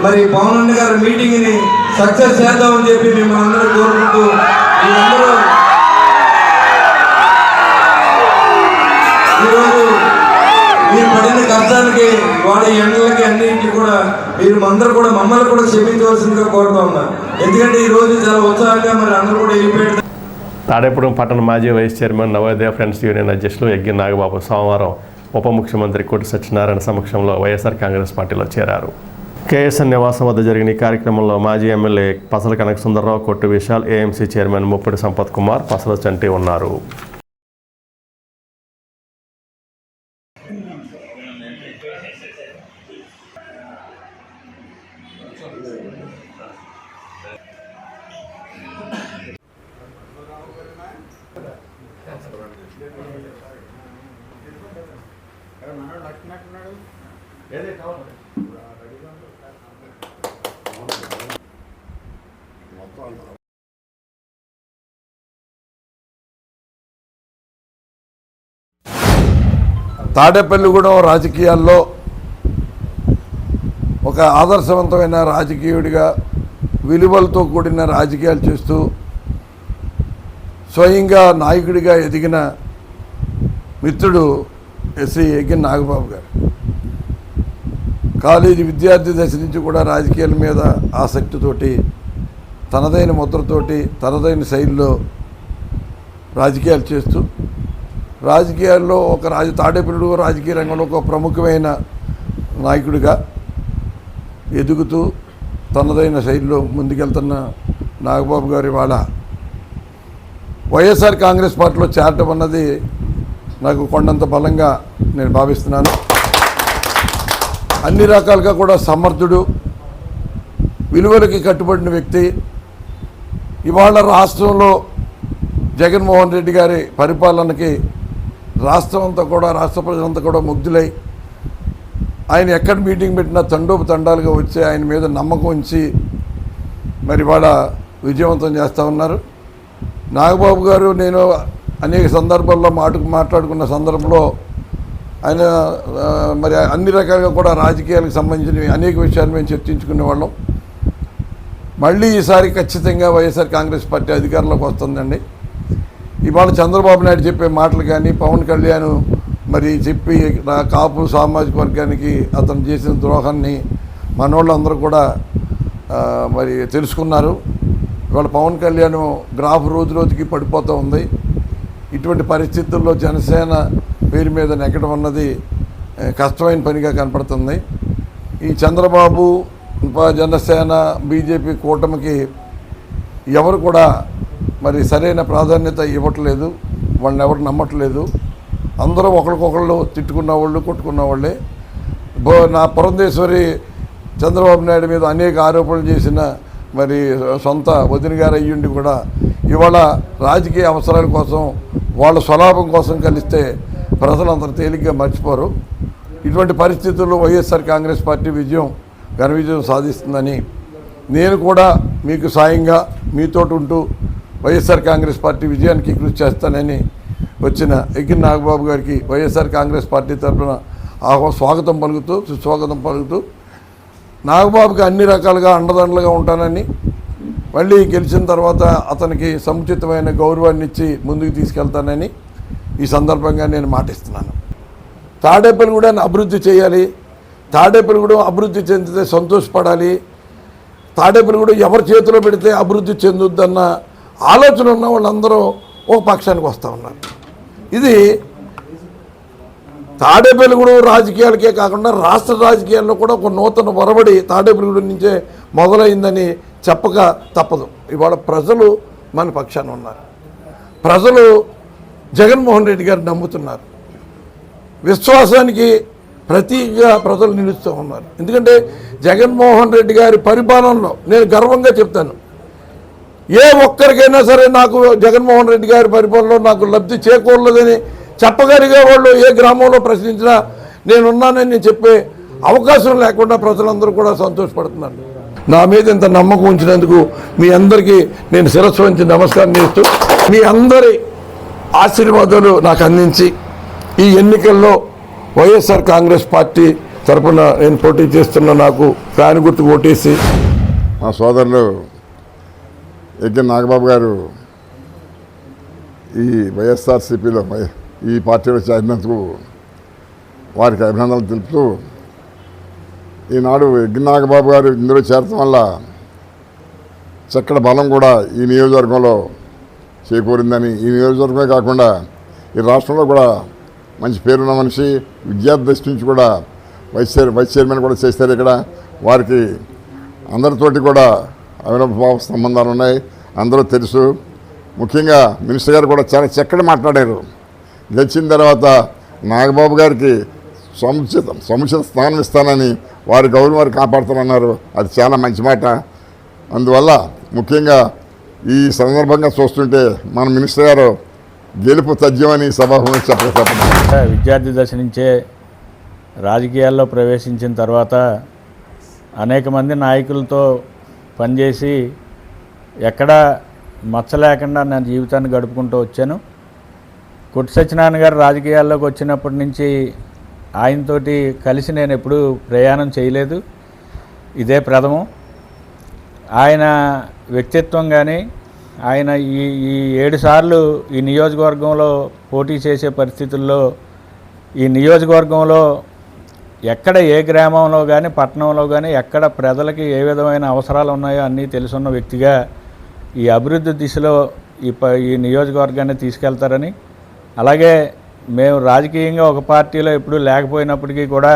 మరి పవన్ అన్న గారి మీటింగ్ని సక్సెస్ చేద్దామని చెప్పి మిమ్మల్ని అందరూ కోరుకుంటూ, మీరందరూ ఈరోజు మీరు పడిన కష్టానికి, వాళ్ళ ఎండలకి, అన్నింటికి కూడా మీరు అందరూ కూడా మమ్మల్ని కూడా క్షమించవలసిందిగా కోరుతా ఉన్నారు. ఎందుకంటే ఈరోజు చాలా ఉత్సాహంగా మరి అందరూ కూడా వెళ్ళిపోయారు. తాడేపూడి పట్టణ మాజీ vice chairman, Navodaya friends union అధ్యక్షులు యగ్గి నాగబాబు సోమవారం ఉప ముఖ్యమంత్రి కోటి సత్యనారాయణ సమక్షంలో వైఎస్ఆర్ కాంగ్రెస్ పార్టీలో చేరారు. కేఎస్ఎన్ నివాసం వద్ద జరిగిన ఈ కార్యక్రమంలో మాజీ ఎమ్మెల్యే పసల కనక సుందరరావు, కొట్టు విశాల్, ఏఎంసీ చైర్మన్ ముప్పిడి సంపత్ కుమార్, పసల చంటి ఉన్నారు. తాడేపల్లిగూడెం రాజకీయాల్లో ఒక ఆదర్శవంతమైన రాజకీయుడిగా, విలువలతో కూడిన రాజకీయాలు చేస్తూ స్వయంగా నాయకుడిగా ఎదిగిన మిత్రుడు శ్రీ యగ్గి నాగబాబు గారు. కాలేజీ విద్యార్థి దశ నుంచి కూడా రాజకీయాల మీద ఆసక్తితోటి, తనదైన ముద్రతోటి, తనదైన శైలిలో రాజకీయాలు చేస్తూ, రాజకీయాల్లో తాడేపల్లిగూడెం రాజకీయ రంగంలో ఒక ప్రముఖమైన నాయకుడిగా ఎదుగుతూ తనదైన శైలిలో ముందుకెళ్తున్న నాగబాబు గారు ఇవాళ వైఎస్ఆర్ కాంగ్రెస్ పార్టీలో చేరటం అన్నది నాకు కొండంత బలంగా నేను భావిస్తున్నాను. అన్ని రకాలుగా కూడా సమర్థుడు, విలువలకి కట్టుబడిన వ్యక్తి. ఇవాళ రాష్ట్రంలో జగన్మోహన్ రెడ్డి గారి పరిపాలనకి రాష్ట్రం అంతా కూడా, రాష్ట్ర ప్రజలంతా కూడా ముగ్ధులై ఆయన ఎక్కడ మీటింగ్ పెట్టినా తండోపతండాలుగా వచ్చి ఆయన మీద నమ్మకం ఉంచి మరి ఇవాళ విజయవంతం చేస్తూ ఉన్నారు. నాగబాబు గారు నేను అనేక సందర్భాల్లో మాట్లాడుకున్న సందర్భంలో ఆయన మరి అన్ని రకాలుగా కూడా రాజకీయాలకు సంబంధించిన అనేక విషయాలు మేము చర్చించుకునే వాళ్ళం. మళ్ళీ ఈసారి ఖచ్చితంగా వైఎస్ఆర్ కాంగ్రెస్ పార్టీ అధికారంలోకి వస్తుందండి. ఇవాళ చంద్రబాబు నాయుడు చెప్పే మాటలు కానీ, పవన్ కళ్యాణ్ మరి చెప్పి కాపు సామాజిక వర్గానికి అతను చేసిన ద్రోహాన్ని మనోళ్ళందరూ కూడా మరి తెలుసుకున్నారు. ఇవాళ పవన్ కళ్యాణ్ గ్రాఫ్ రోజు రోజుకి పడిపోతూ ఉంది. ఇటువంటి పరిస్థితుల్లో జనసేన పేరు మీద నెగ్గడం అన్నది కష్టమైన పనిగా కనపడుతుంది. ఈ చంద్రబాబు, జనసేన, బీజేపీ కూటమికి ఎవరు కూడా మరి సరైన ప్రాధాన్యత ఇవ్వట్లేదు, వాళ్ళని ఎవరు నమ్మట్లేదు. అందరూ ఒకరికొకళ్ళు తిట్టుకున్న వాళ్ళు, కొట్టుకున్న వాళ్ళే. నా పురంధేశ్వరి చంద్రబాబు నాయుడు మీద అనేక ఆరోపణలు చేసిన మరి సొంత వదిన గారు అయ్యుండి కూడా ఇవాళ రాజకీయ అవసరాల కోసం, వాళ్ళ స్వలాభం కోసం కలిస్తే ప్రజలందరూ తేలిగ్గా మర్చిపోరు. ఇటువంటి పరిస్థితుల్లో వైఎస్ఆర్ కాంగ్రెస్ పార్టీ ఘన విజయం సాధిస్తుందని నేను కూడా మీకు సాయంగా మీతోటి ఉంటూ వైఎస్ఆర్ కాంగ్రెస్ పార్టీ విజయానికి కృషి చేస్తానని వచ్చిన యగ్గి నాగబాబు గారికి వైఎస్ఆర్ కాంగ్రెస్ పార్టీ తరఫున స్వాగతం పలుకుతూ, సుస్వాగతం పలుకుతూ, నాగబాబుకి అన్ని రకాలుగా అండదండలుగా ఉంటానని, మళ్ళీ గెలిచిన తర్వాత అతనికి సముచితమైన గౌరవాన్ని ఇచ్చి ముందుకు తీసుకెళ్తానని ఈ సందర్భంగా నేను మాటిస్తున్నాను. తాడేపల్లిగూడెం అభివృద్ధి చేయాలి, తాడేపల్లిగూడెం అభివృద్ధి చెందితే సంతోషపడాలి, తాడేపల్లిగూడెం ఎవరి చేతిలో పెడితే అభివృద్ధి చెందుద్దన్న ఆలోచన ఉన్న వాళ్ళందరూ ఒక పక్షానికి వస్తూ ఉన్నారు. ఇది తాడేపల్లిగూడెం రాజకీయాలకే కాకుండా రాష్ట్ర రాజకీయాల్లో కూడా ఒక నూతన ఒరబడి తాడేపల్లిగూడెం నుంచే మొదలైందని చెప్పక తప్పదు. ఇవాళ ప్రజలు మన పక్షాన ఉన్నారు. ప్రజలు జగన్మోహన్ రెడ్డి గారు నమ్ముతున్నారు. విశ్వాసానికి ప్రతిగా ప్రజలు నిలుస్తూ ఉన్నారు. ఎందుకంటే జగన్మోహన్ రెడ్డి గారి పరిపాలనలో నేను గర్వంగా చెప్తాను, ఏ ఒక్కరికైనా సరే నాకు జగన్మోహన్ రెడ్డి గారి పరిపాలనలో నాకు లబ్ధి చేకూరలేదని చెప్పగలిగే వాళ్ళు ఏ గ్రామంలో ప్రశ్నించినా నేనున్నానని చెప్పే అవకాశం లేకుండా ప్రజలందరూ కూడా సంతోషపడుతున్నారు. నా మీద ఇంత నమ్మకం ఉంచినందుకు మీ అందరికీ నేను శిరస్సు వంచి నమస్కారం చేస్తూ మీ అందరి ఆశీర్వాదాలు నాకు అందించి ఈ ఎన్నికల్లో వైఎస్ఆర్ కాంగ్రెస్ పార్టీ తరఫున నేను పోటీ చేస్తున్న నాకు ఫ్యాన్ గుర్తుకు ఓటేసి మా సోదరులు ఎగ్గి నాగబాబు గారు ఈ వైఎస్ఆర్సీపీలో ఈ పార్టీలో చేరినందుకు వారికి అభినందనలు తెలుపుతూ ఈనాడు ఎగ్గి నాగబాబు గారు ఇందులో చేరటం వల్ల చక్కటి బలం కూడా ఈ నియోజకవర్గంలో చేకూరిందని, ఈ నియోజకవర్గమే కాకుండా ఈ రాష్ట్రంలో కూడా మంచి పేరున్న మనిషి, విద్యార్థి దృష్టి నుంచి కూడా వైస్ చైర్మన్ కూడా చేస్తారు. ఇక్కడ వారికి అందరితోటి కూడా అవినాభావ సంబంధాలు ఉన్నాయి, అందరూ తెలుసు. ముఖ్యంగా మినిస్టర్ గారు కూడా చాలా చక్కటి మాట్లాడారు. గెలిచిన తర్వాత నాగబాబు గారికి సముచిత స్థానం ఇస్తానని వారి గౌరవం వారు కాపాడుతానన్నారు. అది చాలా మంచి మాట. అందువల్ల ముఖ్యంగా ఈ సందర్భంగా చూస్తుంటే మన మినిస్టర్ గారు గెలుపు తథ్యమని సభాముఖంగా చెప్పలేదు. విద్యార్థి దశ నుంచే రాజకీయాల్లో ప్రవేశించిన తర్వాత అనేక మంది నాయకులతో పనిచేసి ఎక్కడా మచ్చ లేకుండా నా జీవితాన్ని గడుపుకుంటూ వచ్చాను. కొట్టి సత్యనారాయణ గారు రాజకీయాల్లోకి వచ్చినప్పటి నుంచి ఆయనతోటి కలిసి నేను ఎప్పుడూ ప్రయాణం చేయలేదు, ఇదే ప్రథమం. ఆయన వ్యక్తిత్వం కానీ ఆయన ఈ 7 సార్లు ఈ నియోజకవర్గంలో పోటీ చేసే పరిస్థితుల్లో ఈ నియోజకవర్గంలో ఎక్కడ ఏ గ్రామంలో కానీ పట్టణంలో కానీ ఎక్కడ ప్రజలకి ఏ విధమైన అవసరాలు ఉన్నాయో అన్నీ తెలుసున్న వ్యక్తిగా ఈ అభివృద్ధి దిశలో ఈ నియోజకవర్గాన్ని తీసుకెళ్తారని, అలాగే మేము రాజకీయంగా ఒక పార్టీలో ఎప్పుడూ లేకపోయినప్పటికీ కూడా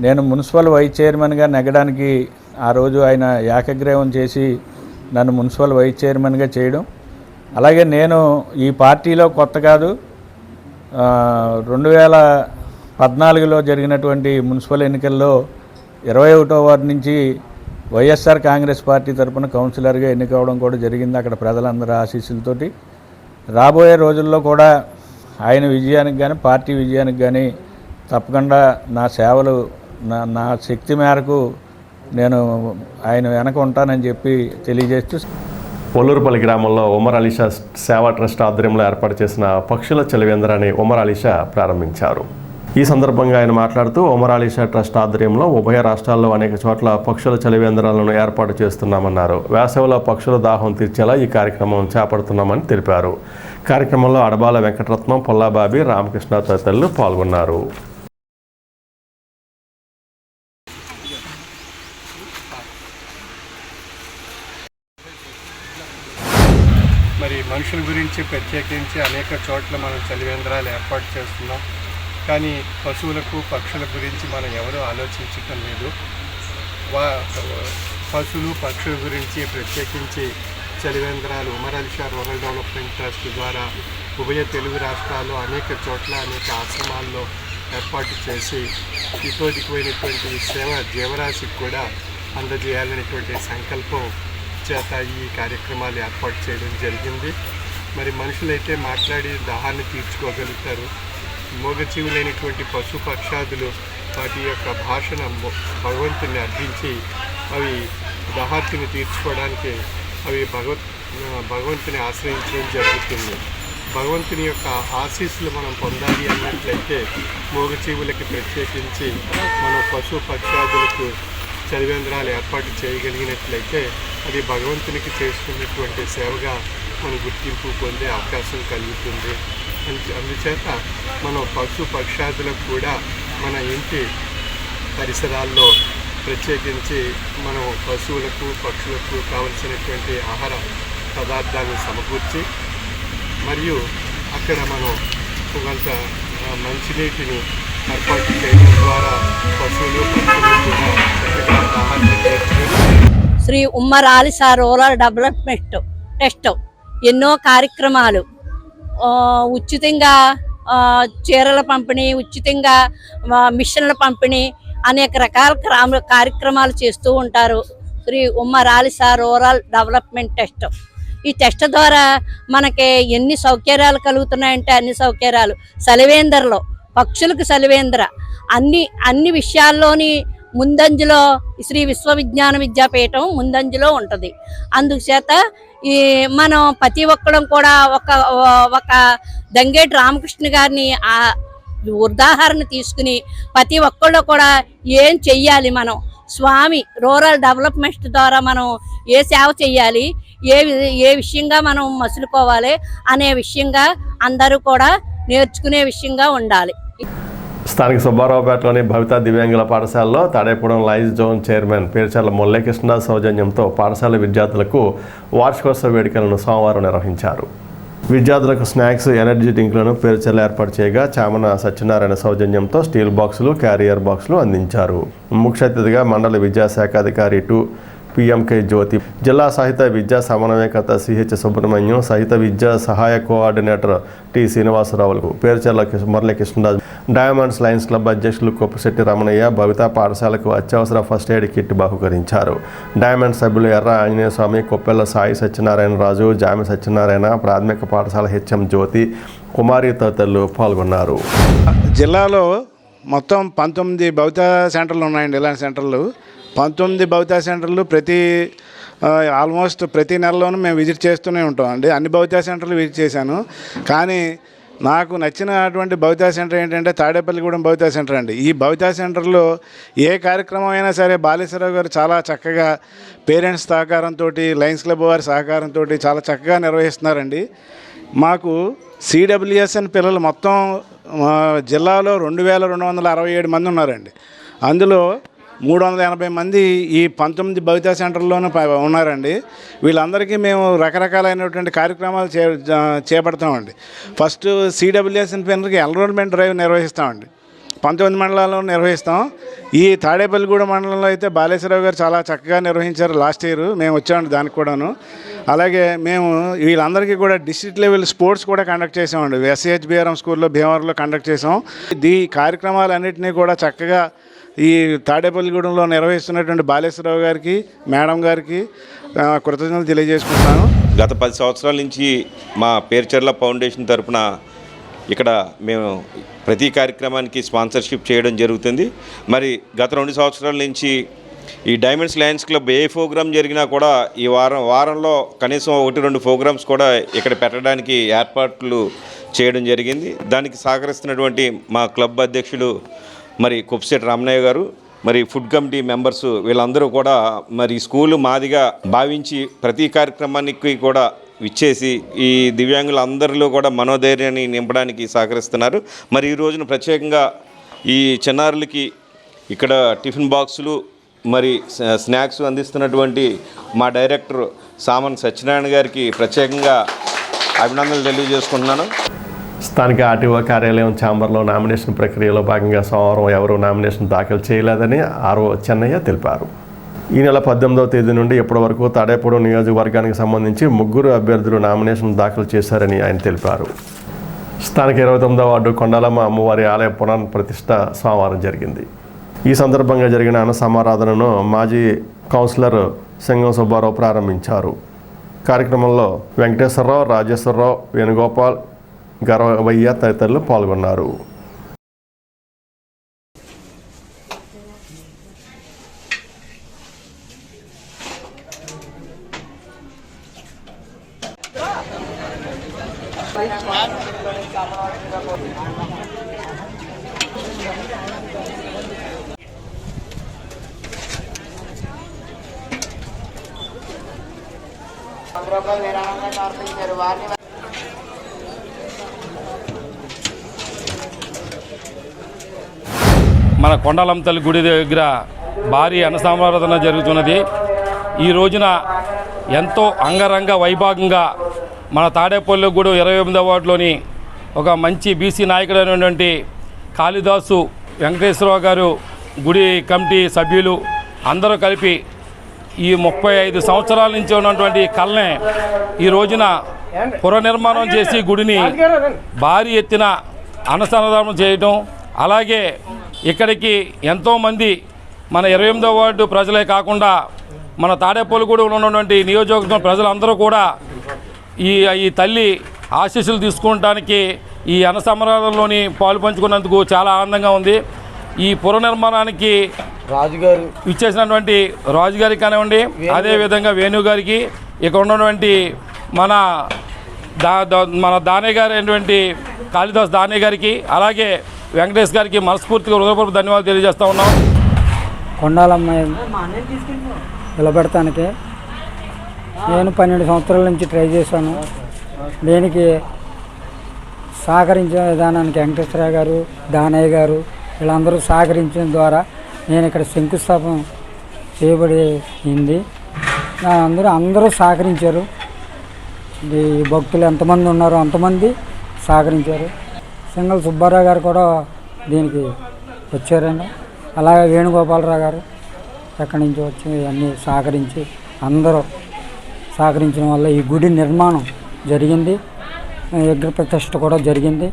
నేను మున్సిపల్ వైస్ చైర్మన్గా నెగ్గడానికి ఆ రోజు ఆయన ఏకగ్రీవం చేసి నన్ను మున్సిపల్ వైస్ చైర్మన్గా చేయడం, అలాగే నేను ఈ పార్టీలో కొత్త కాదు, 2014లో జరిగినటువంటి మున్సిపల్ ఎన్నికల్లో 21వ వార్డు నుంచి వైఎస్ఆర్ కాంగ్రెస్ పార్టీ తరఫున కౌన్సిలర్గా ఎన్నికవడం కూడా జరిగింది అక్కడ ప్రజలందరి ఆశీస్సులతోటి. రాబోయే రోజుల్లో కూడా ఆయన విజయానికి కానీ పార్టీ విజయానికి కానీ తప్పకుండా నా సేవలు నా శక్తి మేరకు నేను ఆయన వెనక ఉంటానని చెప్పి తెలియజేస్తూ పొల్లూరుపల్లి గ్రామంలో ఉమర్ అలీషా సేవా ట్రస్ట్ ఆధ్వర్యంలో ఏర్పాటు చేసిన పక్షుల చలివేంద్రాన్ని ఉమర్ అలీషా ప్రారంభించారు. ఈ సందర్భంగా ఆయన మాట్లాడుతూ ఉమర్ అలీషా ట్రస్ట్ ఆధ్వర్యంలో ఉభయ రాష్ట్రాల్లో అనేక చోట్ల పక్షుల చలివేంద్రాలను ఏర్పాటు చేస్తున్నామన్నారు. వేసవిలో పక్షుల దాహం తీర్చేలా ఈ కార్యక్రమం చేపడుతున్నామని తెలిపారు. కార్యక్రమంలో అడబాల వెంకటరత్నం, పొల్లాబాబి, రామకృష్ణ తదితరులు పాల్గొన్నారు. మరి మనుషుల గురించి ప్రత్యేకించి అనేక చోట్ల మనం చలివేంద్రాలు ఏర్పాటు చేస్తున్నాం. కానీ పశువులకు పక్షుల గురించి మనం ఎవరూ ఆలోచించటం లేదు. పశువులు పక్షుల గురించి ప్రత్యేకించి చలివేంద్రాలు Umar Alisha Rural Development Trust ద్వారా ఉభయ తెలుగు రాష్ట్రాల్లో అనేక చోట్ల అనేక ఆశ్రమాల్లో ఏర్పాటు చేసి ఇతోదికమైనటువంటి సేవ జీవరాశికి కూడా అందజేయాలనేటువంటి సంకల్పం చేత ఈ కార్యక్రమాలు ఏర్పాటు చేయడం జరిగింది. మరి మనుషులైతే మాట్లాడి దాహాన్ని తీర్చుకోగలుగుతారు. మూగజీవులైనటువంటి పశు పక్షాదులు వాటి యొక్క భాషను భగవంతుని అర్థించి అవి దాహార్తిని తీర్చుకోవడానికి అవి భగవంతుని ఆశ్రయించడం జరుగుతుంది. భగవంతుని యొక్క ఆశీస్సులు మనం పొందాలి అన్నట్లయితే మూగజీవులకి ప్రత్యేకించి మనం పశు పక్షాదులకు చలివేంద్రాలు ఏర్పాటు చేయగలిగినట్లయితే అది భగవంతునికి చేసుకున్నటువంటి సేవగా మనం గుర్తింపు పొందే అవకాశం కలుగుతుంది. అందుచేత మనం పశు పక్షాదులకు కూడా మన ఇంటి పరిసరాల్లో ప్రత్యేకించి మనం పశువులకు పక్షులకు కావలసినటువంటి ఆహార పదార్థాలను సమకూర్చి మరియు అక్కడ మనం కొంత మంచినీటిని ఏర్పాటు చేయడం ద్వారా పశువులు పక్షులు కూడా చక్కగా ఆహారం చేర్చుకొని శ్రీ ఉమ్మరాలిస రూరల్ డెవలప్మెంట్ ట్రస్ట్ ఎన్నో కార్యక్రమాలు ఉచితంగా చీరల పంపిణీ, ఉచితంగా మిషన్ల పంపిణీ, అనేక రకాల కార్యక్రమాలు చేస్తూ ఉంటారు శ్రీ ఉమ్మరాలిస రూరల్ డెవలప్మెంట్ ట్రస్ట్. ఈ టెస్ట్ ద్వారా మనకి ఎన్ని సౌకర్యాలు కలుగుతున్నాయంటే అన్ని సౌకర్యాలు. సలివేంద్రలో పక్షులకు సలివేంద్ర అన్ని విషయాల్లోని ముందంజలో శ్రీ విశ్వవిజ్ఞాన విద్యాపీఠం ముందంజలో ఉంటుంది. అందుచేత మనం ప్రతి ఒక్కడం కూడా ఒక దంగేటి రామకృష్ణ గారిని ఉదాహరణ తీసుకుని ప్రతి ఒక్కళ్ళు కూడా ఏం చెయ్యాలి, మనం స్వామి రూరల్ డెవలప్మెంట్ ద్వారా మనం ఏ సేవ చెయ్యాలి, ఏ విషయంగా మనం మసులుకోవాలి అనే విషయంగా అందరూ కూడా నేర్చుకునే విషయంగా ఉండాలి. స్థానిక సుబ్బారావుపేటలోని భవిత దివ్యాంగుల పాఠశాలలో తాడేపురం లైజ్ జోన్ చైర్మన్ పేర్చర్ల మురళీకృష్ణ సౌజన్యంతో పాఠశాల విద్యార్థులకు వార్షికోత్సవ వేడుకలను సోమవారం నిర్వహించారు. విద్యార్థులకు స్నాక్స్, ఎనర్జీ డ్రింక్లను పేర్చర్లు ఏర్పాటు చేయగా చామన సత్యనారాయణ సౌజన్యంతో స్టీల్ బాక్సులు, క్యారియర్ బాక్సులు అందించారు. ముఖ్య అతిథిగా మండల విద్యాశాఖ అధికారి PMK జ్యోతి, జిల్లా సాహిత్య విద్యా సమన్వయకర్త CH సుబ్రహ్మణ్యం, సాహిత్య విద్యా సహాయ కోఆర్డినేటర్ T శ్రీనివాసరావులకు Percherla Muralikrishnaraju, Diamonds Lions Club అధ్యక్షులు కొప్పశెట్టి రమణయ్య భవిత పాఠశాలకు అత్యవసర ఫస్ట్ ఎయిడ్ కిట్ బహుకరించారు. డైమండ్ సభ్యులు ఎర్ర ఆంజనేయ స్వామి, కొప్పెల్ల సాయి సత్యనారాయణ రాజు, జామి సత్యనారాయణ, ప్రాథమిక పాఠశాల HM జ్యోతి, కుమారి తదితరులు పాల్గొన్నారు. జిల్లాలో మొత్తం 19 భవిత సెంటర్లు ఉన్నాయండి. ఇలాంటి సెంటర్లు 19 భవిత సెంటర్లు ఆల్మోస్ట్ ప్రతి నెలలోనూ మేము విజిట్ చేస్తూనే ఉంటాం అండి. అన్ని భవిత సెంటర్లు విజిట్ చేశాను. కానీ నాకు నచ్చినటువంటి భవిత సెంటర్ ఏంటంటే తాడేపల్లిగూడెం భవిత సెంటర్ అండి. ఈ భవిత సెంటర్లో ఏ కార్యక్రమం అయినా సరే బాలేశ్వరరావు గారు చాలా చక్కగా పేరెంట్స్ సహకారంతో, లయన్స్ క్లబ్ వారి సహకారంతో చాలా చక్కగా నిర్వహిస్తున్నారండి. మాకు CWSN పిల్లలు మొత్తం జిల్లాలో 2267 మంది ఉన్నారండి. అందులో 380 మంది ఈ 19 భవిత సెంటర్లోనూ ఉన్నారండి. వీళ్ళందరికీ మేము రకరకాలైనటువంటి కార్యక్రమాలు చేపడతామండి. ఫస్ట్ CWSN పిల్లలకి ఎన్రోల్మెంట్ డ్రైవ్ నిర్వహిస్తామండి. 19 మండలాల్లో నిర్వహిస్తాం. ఈ తాడేపల్లిగూడెం మండలంలో అయితే బాలేశ్వరరావు గారు చాలా చక్కగా నిర్వహించారు. లాస్ట్ ఇయర్ మేము వచ్చామండి దానికి కూడాను. అలాగే మేము వీళ్ళందరికీ కూడా డిస్ట్రిక్ట్ లెవెల్ స్పోర్ట్స్ కూడా కండక్ట్ చేసామండి. SHBRM స్కూల్లో భీమవరంలో కండక్ట్ చేసాం. ఈ కార్యక్రమాలన్నింటినీ కూడా చక్కగా ఈ తాడేపల్లిగూడెంలో నిర్వహిస్తున్నటువంటి బాలేశ్వరరావు గారికి, మేడం గారికి కృతజ్ఞతలు తెలియజేసుకుంటున్నాను. గత 10 సంవత్సరాల నుంచి మా పేర్చర్ల ఫౌండేషన్ తరఫున ఇక్కడ మేము ప్రతి కార్యక్రమానికి స్పాన్సర్షిప్ చేయడం జరుగుతుంది. మరి గత 2 సంవత్సరాల నుంచి ఈ diamonds Lions club A programme జరిగినా కూడా ఈ వారంలో కనీసం 1-2 ప్రోగ్రామ్స్ కూడా ఇక్కడ పెట్టడానికి ఏర్పాట్లు చేయడం జరిగింది. దానికి సహకరిస్తున్నటువంటి మా క్లబ్ అధ్యక్షులు మరి కొప్పశెట్టి రమణయ్య గారు, మరి ఫుడ్ కమిటీ మెంబర్స్ వీళ్ళందరూ కూడా మరి స్కూలు మాదిగా భావించి ప్రతి కార్యక్రమానికి కూడా విచ్చేసి ఈ దివ్యాంగులందరిలో కూడా మనోధైర్యాన్ని నింపడానికి సహకరిస్తున్నారు. మరి ఈ రోజున ప్రత్యేకంగా ఈ చిన్నారులకి ఇక్కడ టిఫిన్ బాక్సులు మరి స్నాక్స్ అందిస్తున్నటువంటి మా డైరెక్టర్ సామన్ సత్యనారాయణ గారికి ప్రత్యేకంగా అభినందనలు తెలియజేసుకుంటున్నాను. స్థానిక ఆర్టీఓ కార్యాలయం ఛాంబర్లో నామినేషన్ ప్రక్రియలో భాగంగా సోమవారం ఎవరూ నామినేషన్ దాఖలు చేయలేదని RO చెన్నయ్య తెలిపారు. ఈ నెల 18వ తేదీ నుండి ఇప్పటి వరకు తాడేపూడి నియోజకవర్గానికి సంబంధించి 3 అభ్యర్థులు నామినేషన్ దాఖలు చేశారని ఆయన తెలిపారు. స్థానిక 29వ వార్డు కొండాలమ్మ అమ్మవారి ఆలయ పునఃప్రతిష్ఠ సోమవారం జరిగింది. ఈ సందర్భంగా జరిగిన అన్న సమారాధనను మాజీ కౌన్సిలర్ సింగం సుబ్బారావు ప్రారంభించారు. కార్యక్రమంలో వెంకటేశ్వరరావు, రాజేశ్వరరావు, వేణుగోపాల్, గరవయ్య తదితరులు పాల్గొన్నారు. మన కొండాలమ్మ తల్లి గుడి దగ్గర భారీ అన్నసమారాధన జరుగుతున్నది. ఈ రోజున ఎంతో అంగరంగ వైభాగంగా మన తాడేపల్లిగూడెం 28వ వార్డులోని ఒక మంచి బీసీ నాయకుడైనటువంటి కాళిదాసు వెంకటేశ్వరరావు గారు, గుడి కమిటీ సభ్యులు అందరూ కలిపి ఈ 35 సంవత్సరాల నుంచి ఉన్నటువంటి కళనే ఈ రోజున పునర్నిర్మాణం చేసి గుడిని భారీ ఎత్తున అనుసంధానం చేయటం, అలాగే ఇక్కడికి ఎంతోమంది మన 28వ వార్డు ప్రజలే కాకుండా మన తాడేపల్లిగూడెంలో ఉన్నటువంటి నియోజకవర్గం ప్రజలందరూ కూడా ఈ తల్లి ఆశీస్సులు తీసుకోవడానికి ఈ అన్నసంబరాలలోని పాలు పంచుకున్నందుకు చాలా ఆనందంగా ఉంది. ఈ పునర్నిర్మాణానికి రాజుగారు ఇచ్చేసినటువంటి రాజుగారికి కానివ్వండి, అదేవిధంగా వేణుగారికి, ఇక్కడ ఉన్నటువంటి మన దానయ్య గారు అయినటువంటి కాళిదాస్ దానయ్య గారికి, అలాగే వెంకటేష్ గారికి మనస్ఫూర్తిగా హృదయపూర్వక ధన్యవాదాలు తెలియజేస్తూ ఉన్నాం. కొండాలమ్మాయి నిలబెడతానికి నేను 12 సంవత్సరాల నుంచి ట్రై చేశాను. దీనికి సహకరించిన విధానానికి వెంకటేశ్వరరావు గారు, దానయ్య గారు వీళ్ళందరూ సహకరించిన ద్వారా నేను ఇక్కడ శంకుస్థాపన చేయబడింది. అందరూ సహకరించారు. ఈ భక్తులు ఎంతమంది ఉన్నారో అంతమంది సహకరించారు. సింగల్ సుబ్బారావు గారు కూడా దీనికి వచ్చారండి. అలాగే వేణుగోపాలరావు గారు ఎక్కడి నుంచి వచ్చి అన్నీ సహకరించి అందరూ సహకరించడం వల్ల ఈ గుడి నిర్మాణం జరిగింది. విగ్రహ ప్రతిష్ఠ కూడా జరిగింది.